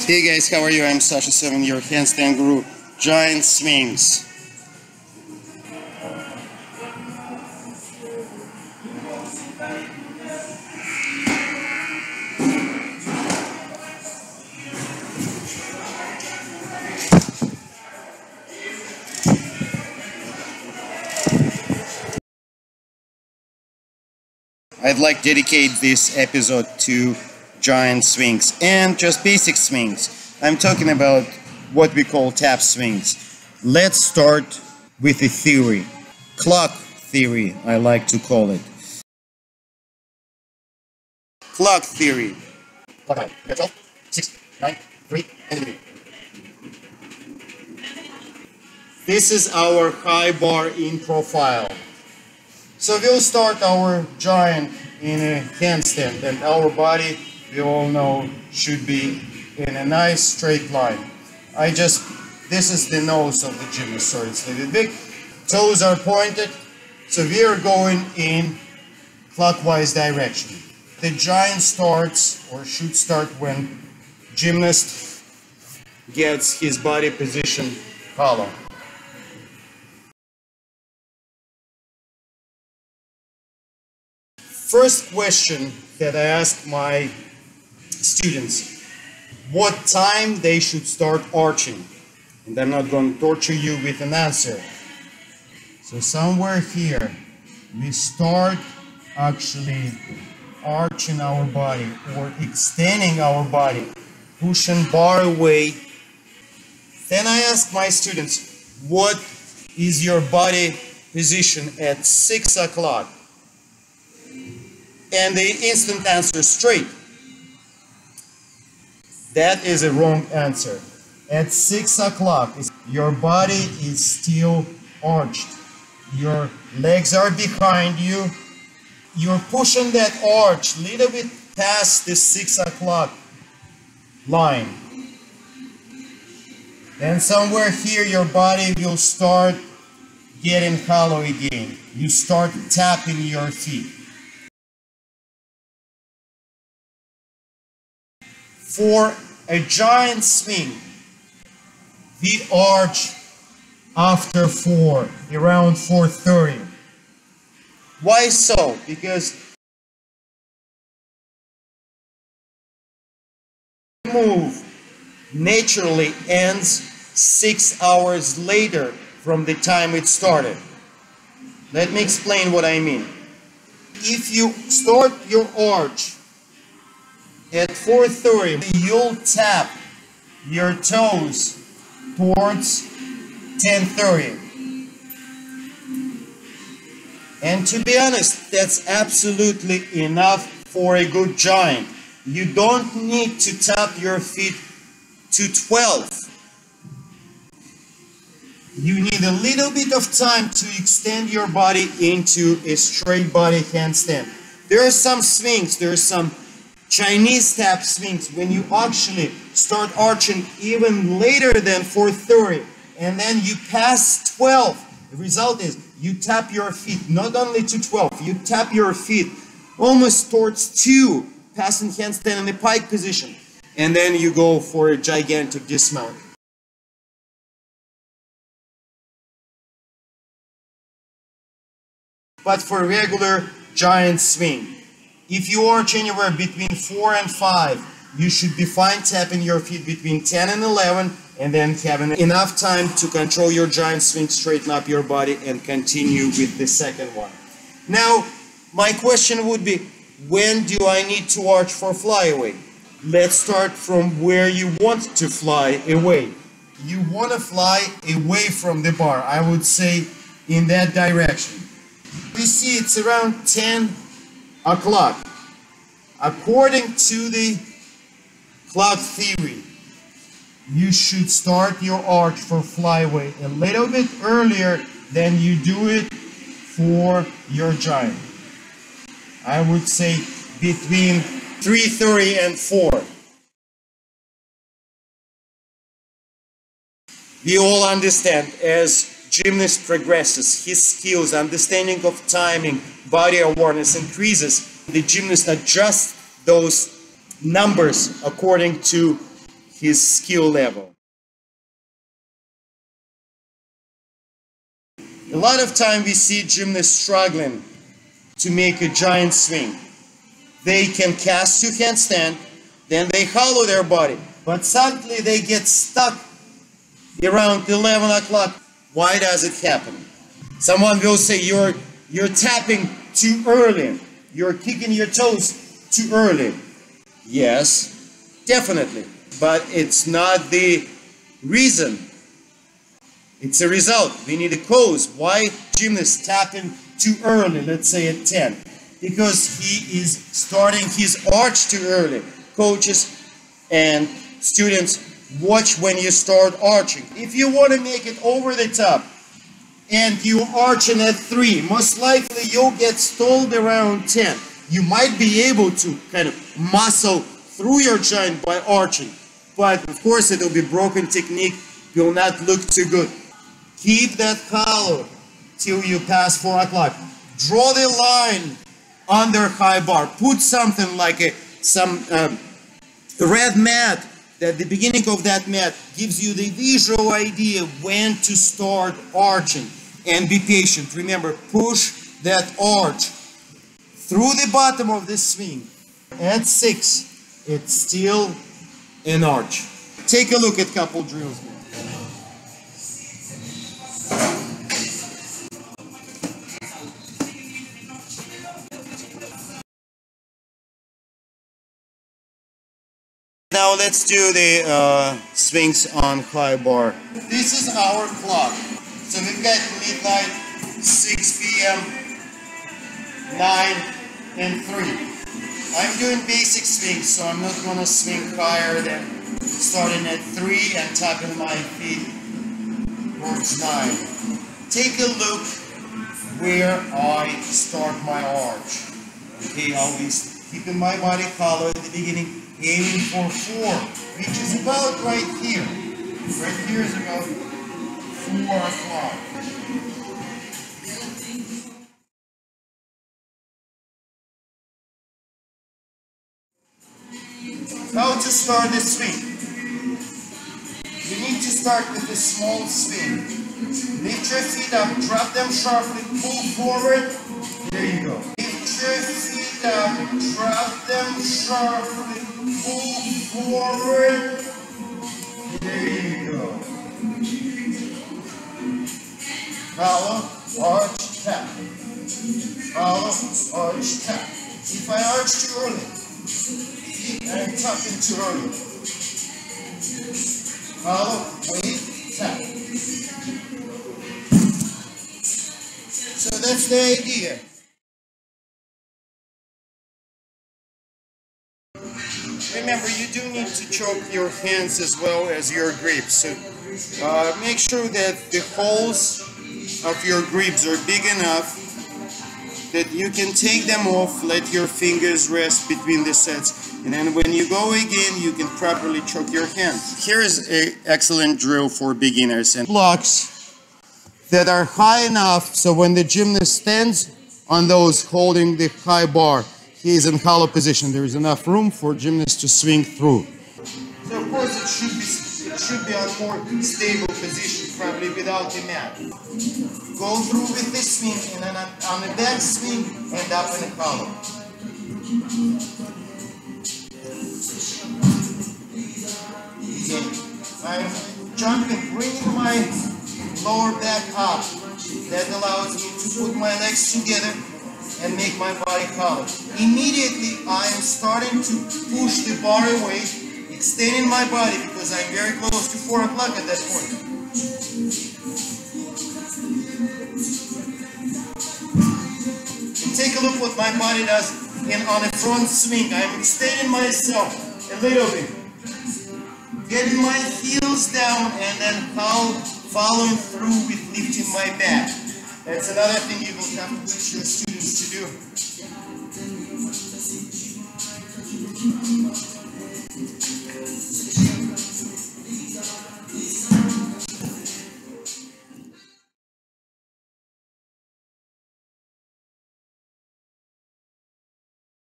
Hey guys, how are you? I'm Sasha7, your handstand guru. Giant swings. I'd like to dedicate this episode to giant swings and just basic swings. I'm talking about what we call tap swings. Let's start with a theory. Clock theory, I like to call it. Clock theory. Clock time. 12, 6, 9, 3, and 3. This is our high bar in profile. So we'll start our giant in a handstand, and our body, we all know, should be in a nice straight line. This is the nose of the gymnast, so it's a little big. Toes are pointed, so we are going in clockwise direction. The giant starts, or should start, when gymnast gets his body position hollow. First question that I ask my students, what time they should start arching? And I'm not going to torture you with an answer. So somewhere here, we start actually arching our body or extending our body, pushing bar away. Then I ask my students, what is your body position at 6 o'clock? And the instant answer, straight. That is a wrong answer. At 6 o'clock, your body is still arched. Your legs are behind you. You're pushing that arch a little bit past the 6 o'clock line. Then somewhere here, your body will start getting hollow again. You start tapping your feet. For a giant swing, we arch after 4, around 4:30. Why so? Because the move naturally ends 6 hours later from the time it started. Let me explain what I mean. If you start your arch at 4:30, you'll tap your toes towards 10:30. And to be honest, that's absolutely enough for a good giant. You don't need to tap your feet to 12. You need a little bit of time to extend your body into a straight body handstand. There are some swings, there are some Chinese tap swings when you actually start arching even later than 4:30, and then you pass 12. The result is you tap your feet not only to 12, you tap your feet almost towards 2, passing handstand in the pike position, and then you go for a gigantic dismount. But for regular giant swing, if you arch anywhere between 4 and 5, you should be fine tapping your feet between 10 and 11, and then having enough time to control your giant swing, straighten up your body, and continue with the second one. Now, my question would be, when do I need to arch for flyaway? Let's start from where you want to fly away. You want to fly away from the bar, I would say in that direction. We see it's around 10 o'clock. According to the clock theory, you should start your arch for flyaway a little bit earlier than you do it for your giant. I would say between 3:30 and 4. We all understand as gymnast progresses, his skills, understanding of timing, body awareness increases. The gymnast adjusts those numbers according to his skill level. A lot of time we see gymnasts struggling to make a giant swing. They can cast to handstand, then they hollow their body, but suddenly they get stuck around 11 o'clock. Why does it happen? Someone will say you're tapping too early, you're kicking your toes too early. Yes, definitely, but it's not the reason. It's a result. We need a cause. Why gymnasts tapping too early, let's say at 10? Because he is starting his arch too early. Coaches and students, watch when you start arching. If you want to make it over the top and you're arching at 3, most likely you'll get stalled around 10. You might be able to kind of muscle through your giant by arching, but of course it will be broken technique, will not look too good. Keep that hollow till you pass 4 o'clock. Draw the line under high bar. Put something like some red mat. At the beginning of that mat gives you the visual idea when to start arching. And be patient. Remember, push that arch through the bottom of the swing. At 6, it's still an arch. Take a look at a couple drills here. Now let's do the swings on high bar. This is our clock. So we've got midnight, 6 p.m., 9, and 3. I'm doing basic swings, so I'm not going to swing higher than starting at 3 and tapping my feet towards 9. Take a look where I start my arch. Okay, always keeping my body hollow at the beginning. Aiming for 4, which is about right here. Right here is about 4 o'clock. How to start the swing? You need to start with a small swing. Lift your feet up, drop them sharply, pull forward. There you go. Lift your feet up, drop them sharply. Pull forward. There you go. Hollow, arch, tap. Hollow, arch, tap. If I arch too early, I'm tapping too early. Hollow, wait, tap. So that's the idea. Remember, you do need to choke your hands as well as your grips. So make sure that the holes of your grips are big enough that you can take them off, let your fingers rest between the sets, and then when you go again, you can properly choke your hands. Here is an excellent drill for beginners. And blocks that are high enough so when the gymnast stands on those holding the high bar, he is in hollow position. There is enough room for gymnasts to swing through. So of course it should be on more stable position, probably without the mat. Go through with the swing and then on the back swing and up in the hollow. Again, I'm jumping, bringing my lower back up. That allows me to put my legs together and make my body hollow. Immediately, I am starting to push the bar away, extending my body because I'm very close to 4 o'clock at that point. And take a look what my body does on a front swing. I'm extending myself a little bit, getting my heels down and then following through with lifting my back. That's another thing you will have to teach your students to do.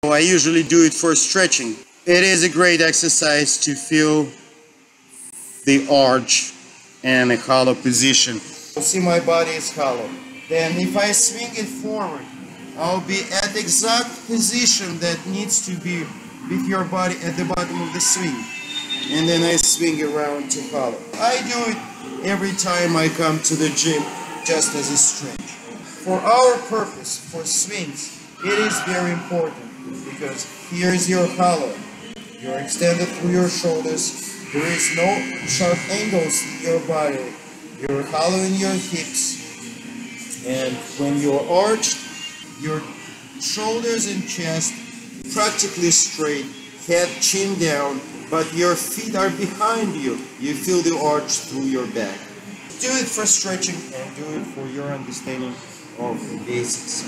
I usually do it for stretching. It is a great exercise to feel the arch and a hollow position. See, my body is hollow. Then if I swing it forward, I'll be at the exact position that needs to be with your body at the bottom of the swing. And then I swing around to hollow. I do it every time I come to the gym, just as a stretch. For our purpose, for swings, it is very important because here is your hollow. You're extended through your shoulders. There is no sharp angles in your body. You're hollow in your hips. And when you're arched, your shoulders and chest practically straight, head chin down, but your feet are behind you. You feel the arch through your back. Do it for stretching and do it for your understanding of the basics.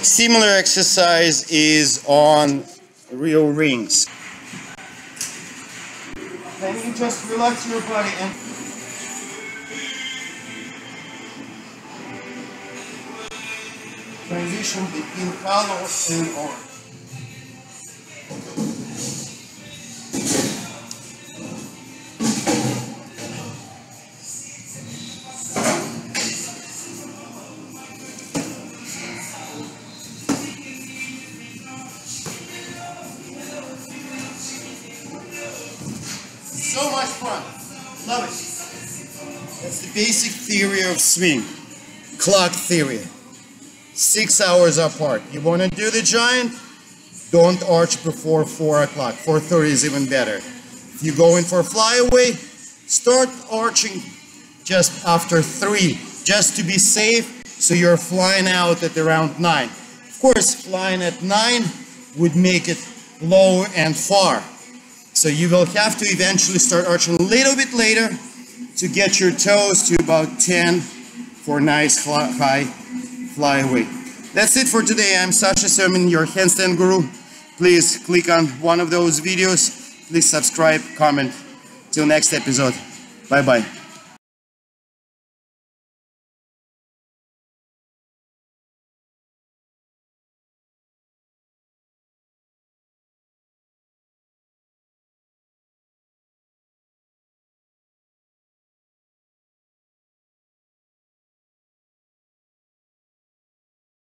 Similar exercise is on real rings. Then you just relax your body and transition between hollow and arch. So much fun. Love it. That's the basic theory of swing. Clock theory. 6 hours apart. You want to do the giant? Don't arch before 4 o'clock. 4:30 is even better. If you go in for flyaway, start arching just after 3, just to be safe, so you're flying out at around 9. Of course, flying at 9 would make it low and far. So you will have to eventually start arching a little bit later to get your toes to about 10 for nice high flyaway. That's it for today. I'm Sasha Sermon, your handstand guru. Please click on one of those videos. Please subscribe, comment. Till next episode. Bye-bye.